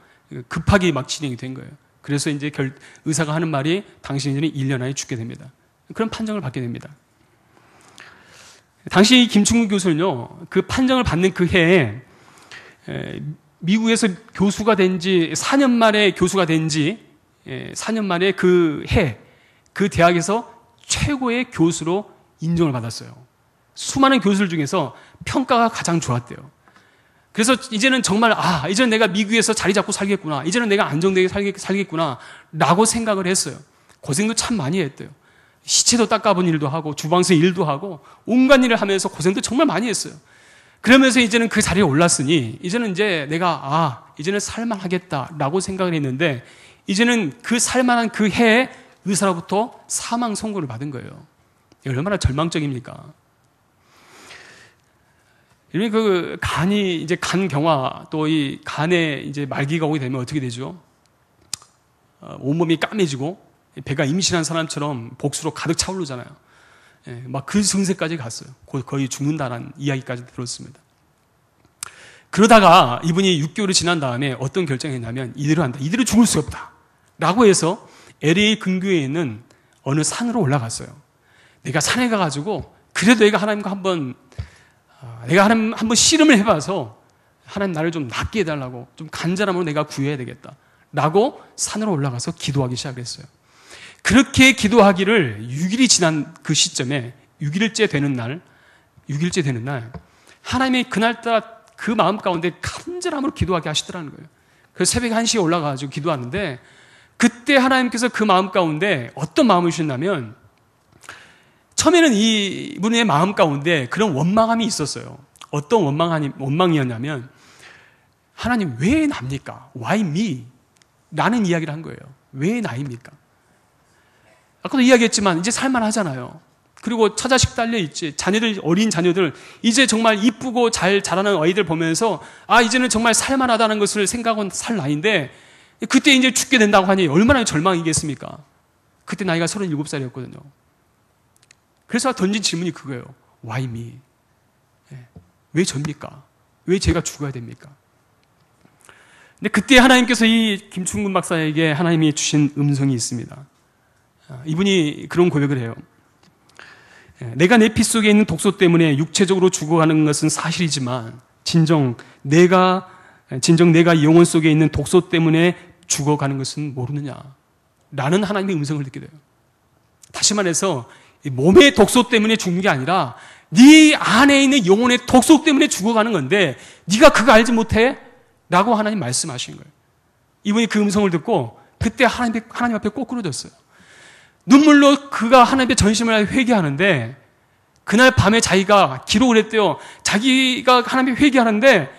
[SPEAKER 1] 급하게 막 진행이 된 거예요. 그래서 이제 의사가 하는 말이 당신이 1년 안에 죽게 됩니다. 그런 판정을 받게 됩니다. 당시 김충근 교수는요, 그 판정을 받는 그 해에 미국에서 교수가 된 지 4년 만에 교수가 된 지 4년 만에 그 대학에서 최고의 교수로 인정을 받았어요. 수많은 교수들 중에서 평가가 가장 좋았대요. 그래서 이제는 정말 이제는 내가 미국에서 자리 잡고 살겠구나. 이제는 내가 안정되게 살겠구나 라고 생각을 했어요. 고생도 참 많이 했대요. 시체도 닦아본 일도 하고 주방에서 일도 하고 온갖 일을 하면서 고생도 정말 많이 했어요. 그러면서 이제는 그 자리에 올랐으니 이제는 이제 내가 이제는 살만하겠다라고 생각을 했는데 이제는 그 살만한 그 해에 의사로부터 사망 선고를 받은 거예요. 얼마나 절망적입니까? 이러면 그 간이 이제 간경화 또 이 간에 이제 말기가 오게 되면 어떻게 되죠? 온몸이 까매지고 배가 임신한 사람처럼 복수로 가득 차오르잖아요. 막 그 증세까지 갔어요. 거의 죽는다는 이야기까지 들었습니다. 그러다가 이분이 6개월이 지난 다음에 어떤 결정을 했냐면 이대로 한다. 이대로 죽을 수 없다. 라고 해서 LA 근교에 있는 어느 산으로 올라갔어요. 내가 산에 가가지고 그래도 내가 하나님과 한번 씨름을 해봐서 하나님 나를 좀 낫게 해달라고 좀 간절함으로 내가 구해야 되겠다. 라고 산으로 올라가서 기도하기 시작했어요. 그렇게 기도하기를 6일이 지난 그 시점에 6일째 되는 날 하나님이 그날따라 그 마음 가운데 간절함으로 기도하게 하시더라는 거예요. 그래서 새벽 1시에 올라가가지고 기도하는데 그때 하나님께서 그 마음 가운데 어떤 마음을 주셨냐면 처음에는 이분의 마음 가운데 그런 원망함이 있었어요. 어떤 원망이었냐면 하나님 왜 납니까? Why me? 라는 이야기를 한 거예요. 왜 나입니까? 아까도 이야기했지만 이제 살만하잖아요. 그리고 처자식 딸려있지. 어린 자녀들, 이제 정말 이쁘고 잘 자라는 아이들 보면서 이제는 정말 살만하다는 것을 생각하고 살 나이인데 그때 이제 죽게 된다고 하니 얼마나 절망이겠습니까? 그때 나이가 37살이었거든요. 그래서 던진 질문이 그거예요. Why me? 왜 접니까? 왜 제가 죽어야 됩니까? 근데 그때 하나님께서 이 김충근 박사에게 하나님이 주신 음성이 있습니다. 이분이 그런 고백을 해요. 내가 내 피 속에 있는 독소 때문에 육체적으로 죽어가는 것은 사실이지만 진정 내가 영혼 속에 있는 독소 때문에 죽어가는 것은 모르느냐 라는 하나님의 음성을 듣게 돼요. 다시 말해서 몸의 독소 때문에 죽는 게 아니라 네 안에 있는 영혼의 독소 때문에 죽어가는 건데 네가 그거 알지 못해? 라고 하나님 말씀하신 거예요. 이분이 그 음성을 듣고 그때 하나님 앞에 꼬꾸러졌어요. 눈물로 그가 하나님의 전심을 회개하는데 그날 밤에 자기가 기록을 했대요. 자기가 하나님의 회개하는데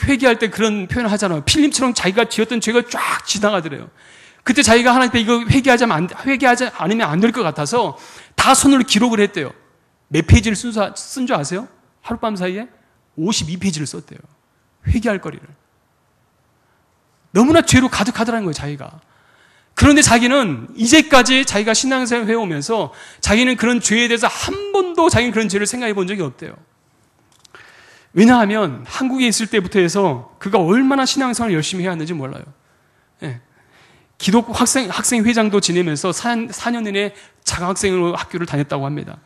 [SPEAKER 1] 회개할 때 그런 표현을 하잖아요. 필름처럼 자기가 지었던 죄가 쫙 지나가더래요. 그때 자기가 하나님 앞에 이거 회개하지 않으면 안 될 것 같아서 다 손으로 기록을 했대요. 몇 페이지를 쓴 줄 아세요? 하룻밤 사이에 52페이지를 썼대요. 회개할 거리를. 너무나 죄로 가득하더라는 거예요, 자기가. 그런데 자기는 이제까지 자기가 신앙생활을 해오면서 자기는 그런 죄에 대해서 한 번도 자기는 그런 죄를 생각해 본 적이 없대요. 왜냐하면 한국에 있을 때부터 해서 그가 얼마나 신앙생활을 열심히 해왔는지 몰라요. 기독교 학생회장도 지내면서 4년 내내 장학생으로 학교를 다녔다고 합니다.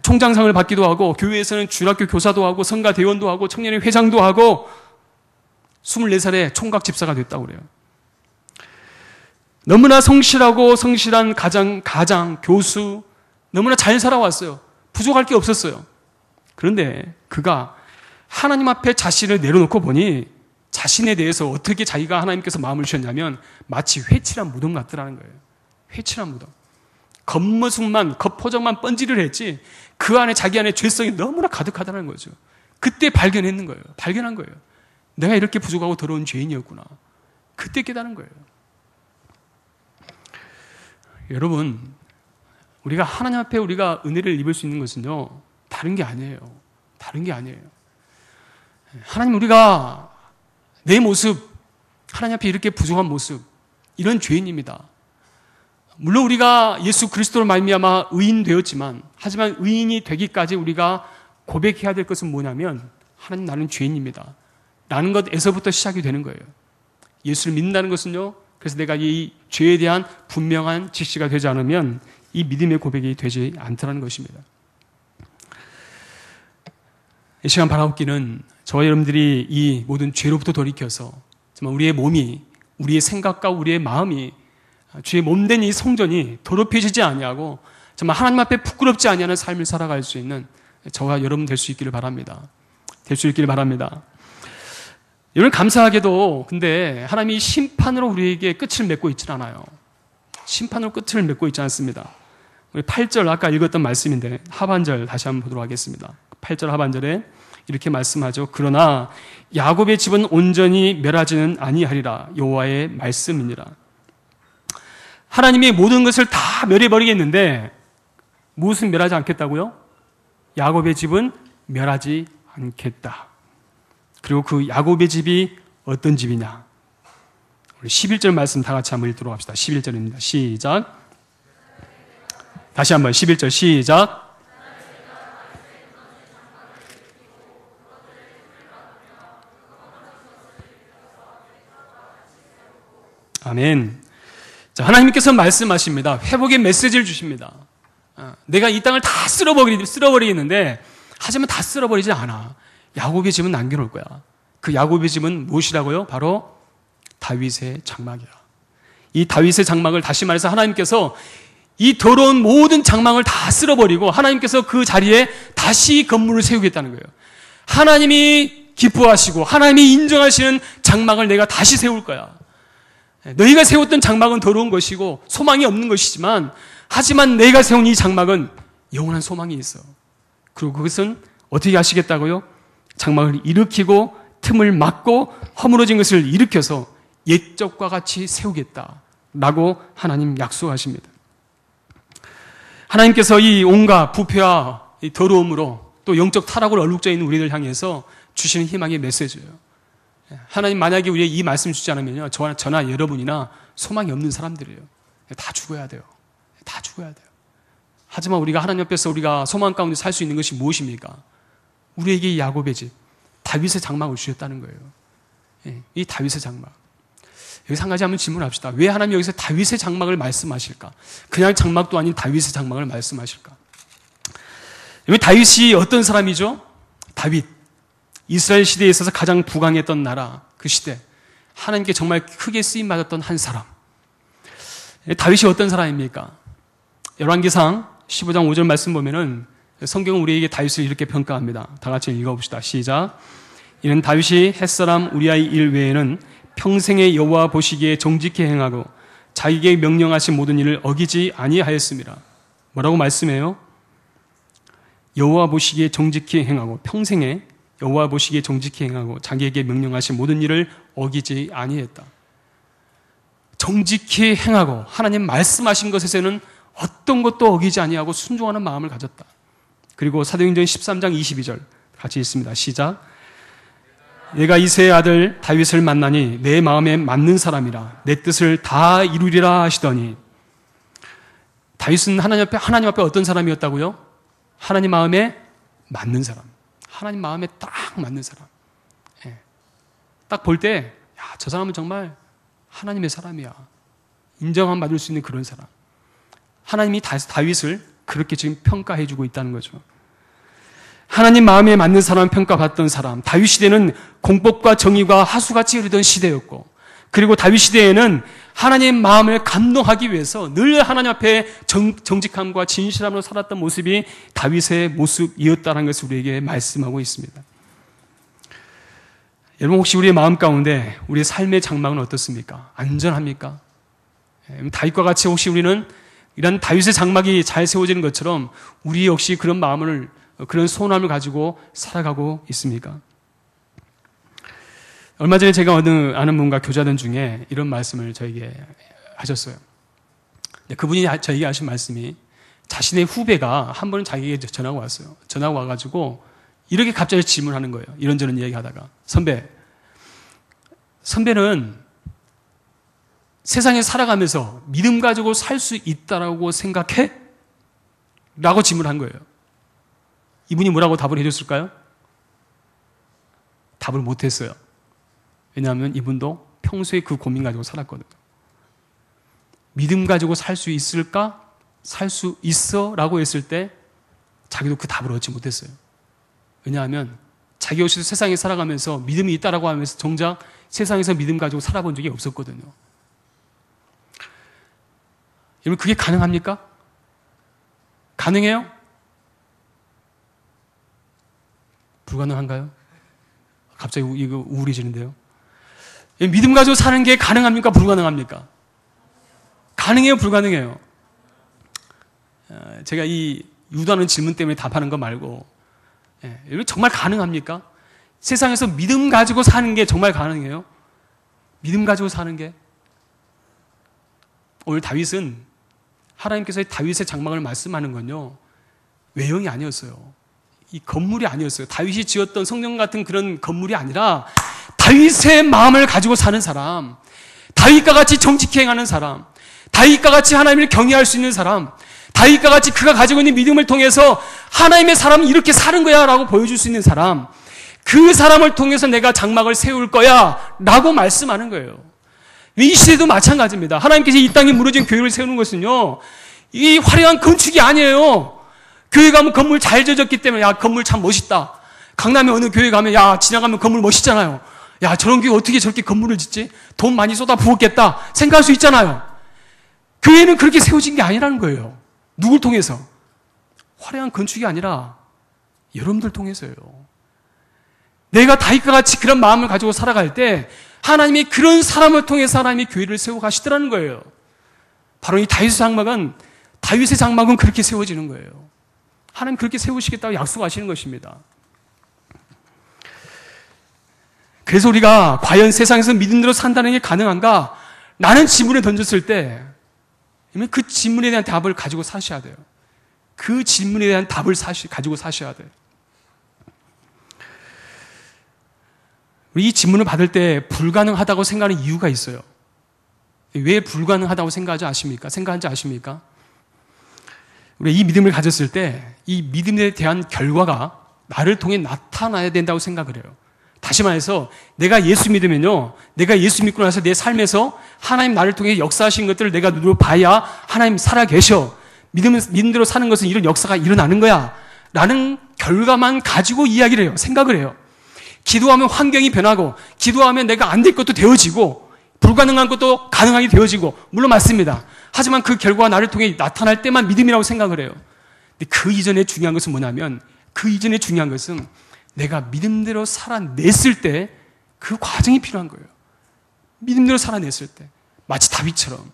[SPEAKER 1] 총장상을 받기도 하고 교회에서는 중학교 교사도 하고 성가 대원도 하고 청년회 회장도 하고 24살에 총각 집사가 됐다고 그래요. 너무나 성실한 가장, 교수, 너무나 잘 살아왔어요. 부족할 게 없었어요. 그런데 그가 하나님 앞에 자신을 내려놓고 보니 자신에 대해서 어떻게 자기가 하나님께서 마음을 주셨냐면 마치 회칠한 무덤 같더라는 거예요. 회칠한 무덤. 겉모습만, 겉포장만 번지를 했지 그 안에 자기 안에 죄성이 너무나 가득하다는 거죠. 그때 발견한 거예요. 내가 이렇게 부족하고 더러운 죄인이었구나. 그때 깨달은 거예요. 여러분, 우리가 하나님 앞에 우리가 은혜를 입을 수 있는 것은요, 다른 게 아니에요. 하나님, 우리가 내 모습, 하나님 앞에 이렇게 부족한 모습, 이런 죄인입니다. 물론 우리가 예수 그리스도로 말미암아 의인 되었지만, 하지만 의인이 되기까지 우리가 고백해야 될 것은 뭐냐면 하나님, 나는 죄인입니다 라는 것에서부터 시작이 되는 거예요. 예수를 믿는다는 것은요, 그래서 내가 이 죄에 대한 분명한 지시가 되지 않으면 이 믿음의 고백이 되지 않더라는 것입니다. 이 시간 바라옵기는 저와 여러분들이 이 모든 죄로부터 돌이켜서 정말 우리의 몸이, 우리의 생각과 우리의 마음이 주의 몸된 이 성전이 더럽혀지지 아니하고 정말 하나님 앞에 부끄럽지 아니하는 삶을 살아갈 수 있는 저와 여러분 될 수 있기를 바랍니다. 될 수 있기를 바랍니다. 여러분, 감사하게도 근데 하나님이 심판으로 우리에게 끝을 맺고 있지는 않아요. 심판으로 끝을 맺고 있지 않습니다. 우리 8절 아까 읽었던 말씀인데 하반절 다시 한번 보도록 하겠습니다. 8절 하반절에 이렇게 말씀하죠. 그러나 야곱의 집은 온전히 멸하지는 아니하리라. 여호와의 말씀이니라. 하나님이 모든 것을 다 멸해버리겠는데 무엇은 멸하지 않겠다고요? 야곱의 집은 멸하지 않겠다. 그리고 그 야곱의 집이 어떤 집이냐? 우리 11절 말씀 다 같이 한번 읽도록 합시다. 11절입니다. 시작. 다시 한번 11절 시작. 아멘. 자, 하나님께서 말씀하십니다. 회복의 메시지를 주십니다. 내가 이 땅을 다 쓸어버리겠는데 하지만 다 쓸어버리지 않아. 야곱의 집은 남겨놓을 거야. 그 야곱의 집은 무엇이라고요? 바로 다윗의 장막이야. 이 다윗의 장막을 다시 말해서 하나님께서 이 더러운 모든 장막을 다 쓸어버리고 하나님께서 그 자리에 다시 건물을 세우겠다는 거예요. 하나님이 기뻐하시고 하나님이 인정하시는 장막을 내가 다시 세울 거야. 너희가 세웠던 장막은 더러운 것이고 소망이 없는 것이지만 하지만 내가 세운 이 장막은 영원한 소망이 있어. 그리고 그것은 어떻게 하시겠다고요? 장막을 일으키고 틈을 막고 허물어진 것을 일으켜서 옛적과 같이 세우겠다라고 하나님 약속하십니다. 하나님께서 이 온갖 부패와 이 더러움으로 또 영적 타락으로 얼룩져 있는 우리들 향해서 주시는 희망의 메시지예요. 하나님 만약에 우리에게 이 말씀을 주지 않으면요, 저나 여러분이나 소망이 없는 사람들이에요. 다 죽어야 돼요. 다 죽어야 돼요. 하지만 우리가 하나님 옆에서 우리가 소망 가운데 살 수 있는 것이 무엇입니까? 우리에게 이 야곱의 집, 다윗의 장막을 주셨다는 거예요. 이 다윗의 장막. 여기서 한 가지 한번 질문합시다. 왜 하나님이 여기서 다윗의 장막을 말씀하실까? 그냥 장막도 아닌 다윗의 장막을 말씀하실까? 여기 다윗이 어떤 사람이죠? 다윗. 이스라엘 시대에 있어서 가장 부강했던 나라, 그 시대. 하나님께 정말 크게 쓰임받았던 한 사람. 다윗이 어떤 사람입니까? 열왕기상 15장 5절 말씀 보면은 성경은 우리에게 다윗을 이렇게 평가합니다. 다 같이 읽어봅시다. 시작. 이는 다윗이 햇사람 우리아의 일 외에는 평생의 여호와 보시기에 정직히 행하고 자기에게 명령하신 모든 일을 어기지 아니하였습니다. 뭐라고 말씀해요? 여호와 보시기에 정직히 행하고 평생에 여호와 보시기에 정직히 행하고 자기에게 명령하신 모든 일을 어기지 아니했다. 정직히 행하고 하나님 말씀하신 것에서는 어떤 것도 어기지 아니하고 순종하는 마음을 가졌다. 그리고 사도행전 13장 22절 같이 읽습니다. 시작. 내가 이새의 아들 다윗을 만나니 내 마음에 맞는 사람이라 내 뜻을 다 이루리라 하시더니, 다윗은 하나님 앞에 어떤 사람이었다고요? 하나님 마음에 맞는 사람. 하나님 마음에 딱 맞는 사람. 딱 볼 때, 저 사람은 정말 하나님의 사람이야. 인정함 받을 수 있는 그런 사람. 하나님이 다윗을 그렇게 지금 평가해주고 있다는 거죠. 하나님 마음에 맞는 사람 평가받던 사람. 다윗 시대는 공법과 정의가 하수같이 흐르던 시대였고, 그리고 다윗 시대에는 하나님 마음을 감동하기 위해서 늘 하나님 앞에 정직함과 진실함으로 살았던 모습이 다윗의 모습이었다는 것을 우리에게 말씀하고 있습니다. 여러분, 혹시 우리의 마음 가운데 우리의 삶의 장막은 어떻습니까? 안전합니까? 다윗과 같이 혹시 우리는 이런 다윗의 장막이 잘 세워지는 것처럼 우리 역시 그런 마음을, 그런 소원함을 가지고 살아가고 있습니까? 얼마 전에 제가 아는 분과 교제하던 중에 이런 말씀을 저에게 하셨어요. 그분이 저에게 하신 말씀이, 자신의 후배가 한 번은 자기에게 전화가 왔어요. 전화가 와가지고 이렇게 갑자기 질문하는 거예요. 이런저런 이야기하다가, 선배는 세상에 살아가면서 믿음 가지고 살 수 있다라고 생각해? 라고 질문한 거예요. 이분이 뭐라고 답을 해줬을까요? 답을 못했어요. 왜냐하면 이분도 평소에 그 고민 가지고 살았거든요. 믿음 가지고 살 수 있을까? 살 수 있어? 라고 했을 때 자기도 그 답을 얻지 못했어요. 왜냐하면 자기 옷에서 세상에 살아가면서 믿음이 있다라고 하면서 정작 세상에서 믿음 가지고 살아본 적이 없었거든요. 여러분, 그게 가능합니까? 가능해요? 불가능한가요? 갑자기 이거 우울해지는데요. 믿음 가지고 사는 게 가능합니까? 불가능합니까? 가능해요? 불가능해요? 제가 이 유도하는 질문 때문에 답하는 거 말고, 여러분 정말 가능합니까? 세상에서 믿음 가지고 사는 게 정말 가능해요? 믿음 가지고 사는 게? 오늘 다윗은 하나님께서 다윗의 장막을 말씀하는 건요, 외형이 아니었어요. 이 건물이 아니었어요. 다윗이 지었던 성령 같은 그런 건물이 아니라 다윗의 마음을 가지고 사는 사람, 다윗과 같이 정직히 행하는 사람, 다윗과 같이 하나님을 경외할 수 있는 사람, 다윗과 같이 그가 가지고 있는 믿음을 통해서 하나님의 사람은 이렇게 사는 거야 라고 보여줄 수 있는 사람, 그 사람을 통해서 내가 장막을 세울 거야 라고 말씀하는 거예요. 이 시대도 마찬가지입니다. 하나님께서 이 땅에 무너진 교회를 세우는 것은요, 이 화려한 건축이 아니에요. 교회 가면 건물 잘 지어졌기 때문에, 야, 건물 참 멋있다. 강남에 어느 교회 가면, 야, 지나가면 건물 멋있잖아요. 야, 저런 교회 어떻게 저렇게 건물을 짓지? 돈 많이 쏟아 부었겠다 생각할 수 있잖아요. 교회는 그렇게 세워진 게 아니라는 거예요. 누굴 통해서? 화려한 건축이 아니라 여러분들 통해서요. 내가 다윗과 같이 그런 마음을 가지고 살아갈 때 하나님이 그런 사람을 통해서 하나님이 교회를 세워가시더라는 거예요. 바로 이 다윗의 장막은 그렇게 세워지는 거예요. 하나님 그렇게 세우시겠다고 약속하시는 것입니다. 그래서 우리가 과연 세상에서 믿음대로 산다는 게 가능한가? 라는 질문을 던졌을 때 그 질문에 대한 답을 가지고 사셔야 돼요. 그 질문에 대한 답을 가지고 사셔야 돼요. 이 질문을 받을 때 불가능하다고 생각하는 이유가 있어요. 왜 불가능하다고 생각하는지 아십니까? 우리 이 믿음을 가졌을 때 이 믿음에 대한 결과가 나를 통해 나타나야 된다고 생각을 해요. 다시 말해서 내가 예수 믿으면요, 내가 예수 믿고 나서 내 삶에서 하나님 나를 통해 역사하신 것들을 내가 눈으로 봐야 하나님 살아계셔, 믿음대로 사는 것은 이런 역사가 일어나는 거야 라는 결과만 가지고 이야기를 해요. 생각을 해요. 기도하면 환경이 변하고, 기도하면 내가 안 될 것도 되어지고, 불가능한 것도 가능하게 되어지고, 물론 맞습니다. 하지만 그 결과가 나를 통해 나타날 때만 믿음이라고 생각을 해요. 근데 그 이전에 중요한 것은 뭐냐면, 내가 믿음대로 살아냈을 때 그 과정이 필요한 거예요. 믿음대로 살아냈을 때. 마치 다윗처럼.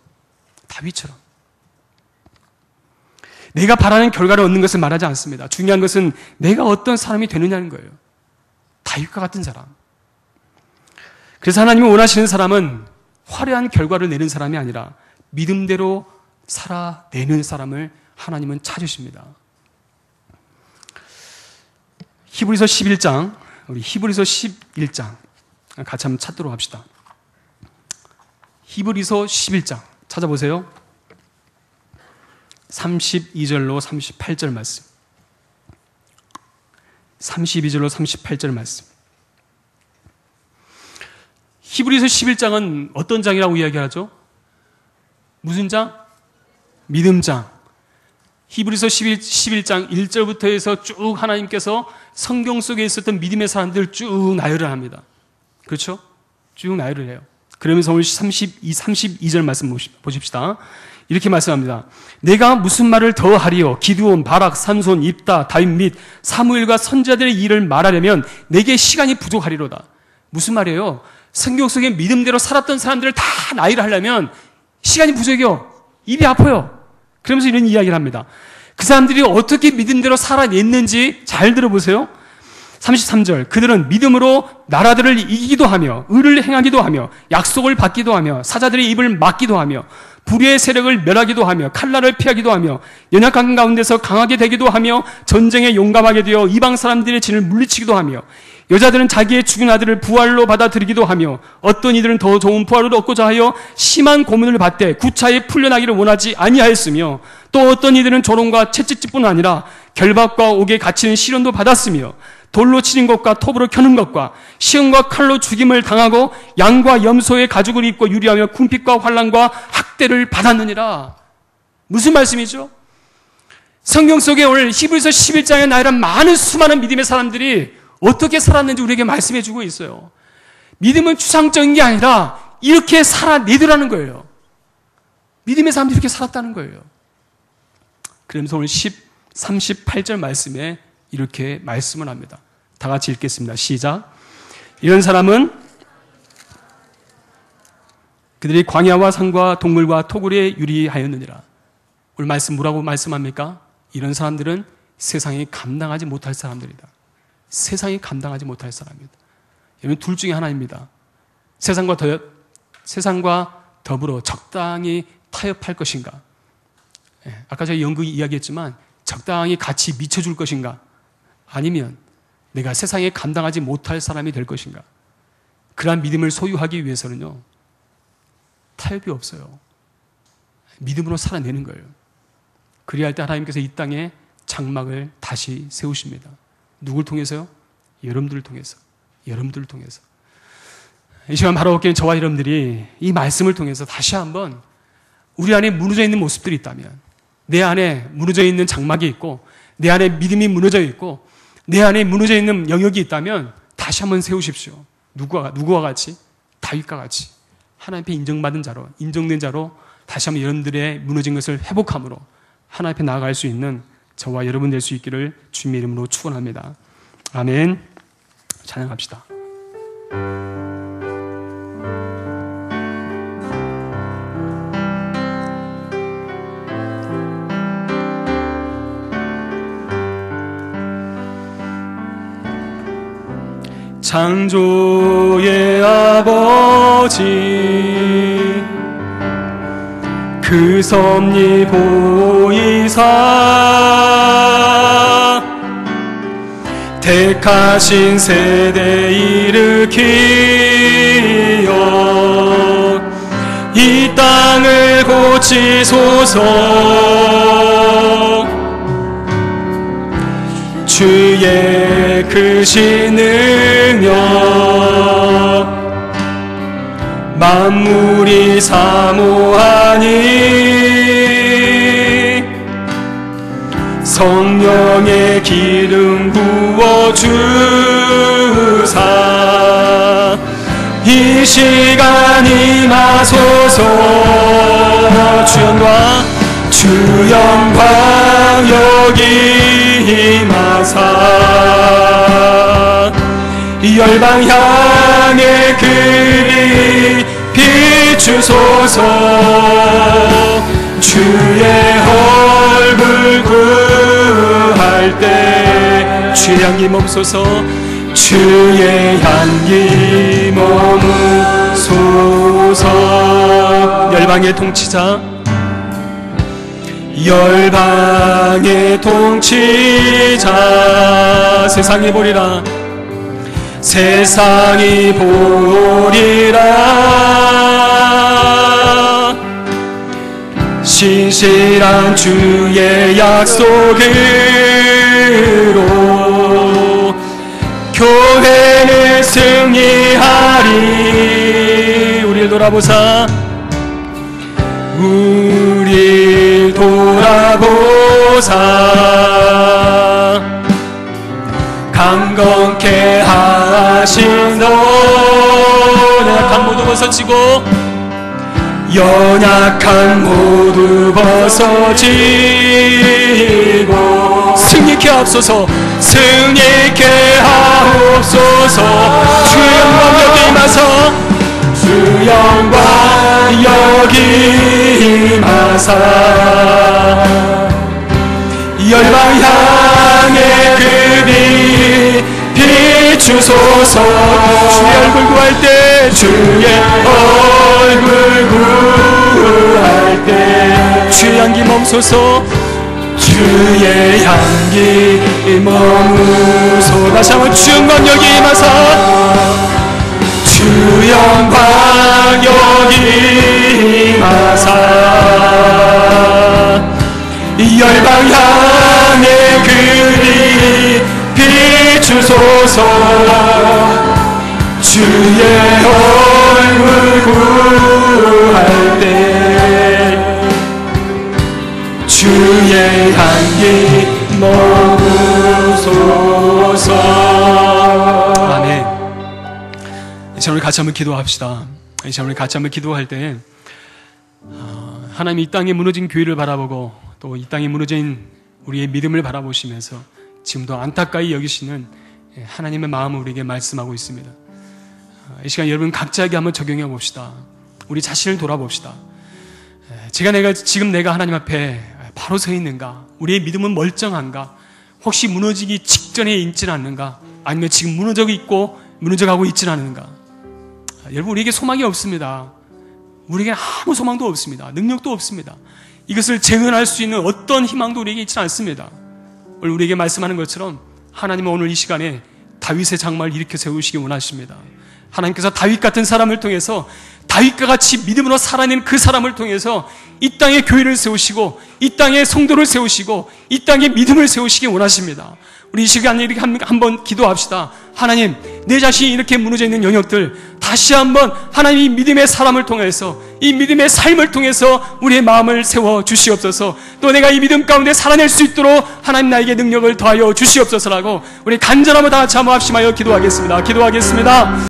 [SPEAKER 1] 내가 바라는 결과를 얻는 것을 말하지 않습니다. 중요한 것은 내가 어떤 사람이 되느냐는 거예요. 다윗과 같은 사람. 그래서 하나님이 원하시는 사람은 화려한 결과를 내는 사람이 아니라 믿음대로 살아내는 사람을 하나님은 찾으십니다. 히브리서 11장, 우리 히브리서 11장 같이 한번 찾도록 합시다. 히브리서 11장 찾아보세요. 32절로 38절 말씀. 32절로 38절 말씀. 히브리서 11장은 어떤 장이라고 이야기하죠? 무슨 장? 믿음장. 히브리서 11장 1절부터 해서 쭉 하나님께서 성경 속에 있었던 믿음의 사람들 쭉 나열을 합니다. 그렇죠? 쭉 나열을 해요. 그러면서 오늘 32절 말씀 보십시다. 이렇게 말씀합니다. 내가 무슨 말을 더 하리요? 기드온, 바락, 삼손, 입다, 다윗 및 사무엘과 선지자들의 일을 말하려면 내게 시간이 부족하리로다. 무슨 말이에요? 성경 속에 믿음대로 살았던 사람들을 다 나열을 하려면 시간이 부족해요. 입이 아파요. 그러면서 이런 이야기를 합니다. 그 사람들이 어떻게 믿음대로 살아냈는지 잘 들어보세요. 33절. 그들은 믿음으로 나라들을 이기기도 하며 의를 행하기도 하며 약속을 받기도 하며 사자들의 입을 막기도 하며 불의의 세력을 멸하기도 하며 칼날을 피하기도 하며 연약한 가운데서 강하게 되기도 하며 전쟁에 용감하게 되어 이방 사람들의 진을 물리치기도 하며 여자들은 자기의 죽은 아들을 부활로 받아들이기도 하며 어떤 이들은 더 좋은 부활을 얻고자 하여 심한 고문을 받되 구차히 풀려나기를 원하지 아니하였으며 또 어떤 이들은 조롱과 채찍질뿐 아니라 결박과 옥에 갇히는 시련도 받았으며 돌로 치는 것과 톱으로 켜는 것과 시험과 칼로 죽임을 당하고 양과 염소의 가죽을 입고 유리하며 궁핍과 환난과 학대를 받았느니라. 무슨 말씀이죠? 성경 속에 오늘 히브리서 11장에 나열한 많은 수많은 믿음의 사람들이 어떻게 살았는지 우리에게 말씀해 주고 있어요. 믿음은 추상적인 게 아니라 이렇게 살아내더라는 거예요. 믿음의 사람들이 이렇게 살았다는 거예요. 그러면서 오늘 38절 말씀에 이렇게 말씀을 합니다. 다 같이 읽겠습니다. 시작. 이런 사람은 그들이 광야와 산과 동물과 토굴에 유리하였느니라. 오늘 말씀 뭐라고 말씀합니까? 이런 사람들은 세상이 감당하지 못할 사람들이다. 세상이 감당하지 못할 사람입니다. 여러분, 둘 중에 하나입니다. 세상과 더불어 적당히 타협할 것인가? 아까 제가 연극 이야기했지만 적당히 같이 미쳐줄 것인가? 아니면 내가 세상에 감당하지 못할 사람이 될 것인가? 그러한 믿음을 소유하기 위해서는요, 타협이 없어요. 믿음으로 살아내는 거예요. 그리할 때 하나님께서 이 땅에 장막을 다시 세우십니다. 누굴 통해서요? 여러분들을 통해서. 여러분들을 통해서. 이 시간 바로 얻기는 저와 여러분들이 이 말씀을 통해서 다시 한번 우리 안에 무너져 있는 모습들이 있다면, 내 안에 무너져 있는 장막이 있고, 내 안에 믿음이 무너져 있고, 내 안에 무너져 있는 영역이 있다면 다시 한번 세우십시오. 누구와 같이? 다윗과 같이. 하나님 앞에 인정받은 자로, 인정된 자로 다시 한번 여러분들의 무너진 것을 회복함으로 하나님 앞에 나아갈 수 있는 저와 여러분 될 수 있기를 주님의 이름으로 축원합니다. 아멘. 찬양합시다. 창조의 아버지, 그 섭리 보이사 택하신 세대 일으키어 이 땅을 고치소서. 주의 크신 능력 만물이 사모하니 성령의 기름 부어주사 이 시간 임하소서. 주 영광 여기 임하사 열방 향해 그리 비추소서. 주의 얼굴 구할 때 주의 향기 멈소서. 주의 향기 머무소서. 열방의 통치자, 열방의 통치자, 세상이 보리라, 세상이 보리라. 신실한 주의 약속으로 교회는 승리하리. 우리를 돌아보사, 우리 돌아보사. 강건케 하신 연약한 모두 벗어지고, 연약한 모두 벗어지고 승리케 하옵소서. 승리케 하옵소서. 주의 영광 여기 임하사, 주 영광 여기 임하사 열방 향해 그리 비추소서. 주의 얼굴 구할 때, 주의 얼굴 구할 때 주의 향기 멈소서. 주의 향기 머무소. 다시 한번 주 영광 여기 임하사, 주 영광 여기 임하사 열방 향해 그리 비추소서. 주의 얼굴 구할 때 주의 향기 머무소서. 이 시간 우리 같이 한번 기도합시다. 이 시간 우리 같이 한번 기도할 때 하나님이 이 땅에 무너진 교회를 바라보고 또 이 땅에 무너진 우리의 믿음을 바라보시면서 지금도 안타까이 여기시는 하나님의 마음을 우리에게 말씀하고 있습니다. 이 시간 여러분 각자에게 한번 적용해 봅시다. 우리 자신을 돌아봅시다. 지금 내가 하나님 앞에 바로 서 있는가? 우리의 믿음은 멀쩡한가? 혹시 무너지기 직전에 있지는 않는가? 아니면 지금 무너져가고 있지는 않은가? 여러분 우리에게 소망이 없습니다. 우리에게 아무 소망도 없습니다. 능력도 없습니다. 이것을 재현할 수 있는 어떤 희망도 우리에게 있지는 않습니다. 오늘 우리에게 말씀하는 것처럼 하나님은 오늘 이 시간에 다윗의 장막을 일으켜 세우시기 원하십니다. 하나님께서 다윗 같은 사람을 통해서 다윗과 같이 믿음으로 살아낸 그 사람을 통해서 이 땅에 교회를 세우시고 이 땅에 성도를 세우시고 이 땅에 믿음을 세우시기 원하십니다. 우리 이 시간에 이렇게 한번 기도합시다. 하나님, 내 자신이 이렇게 무너져 있는 영역들 다시 한번 하나님이 믿음의 사람을 통해서 이 믿음의 삶을 통해서 우리의 마음을 세워 주시옵소서. 또 내가 이 믿음 가운데 살아낼 수 있도록 하나님 나에게 능력을 더하여 주시옵소서라고 우리 간절함을 다 같이 한번 합심하여 기도하겠습니다.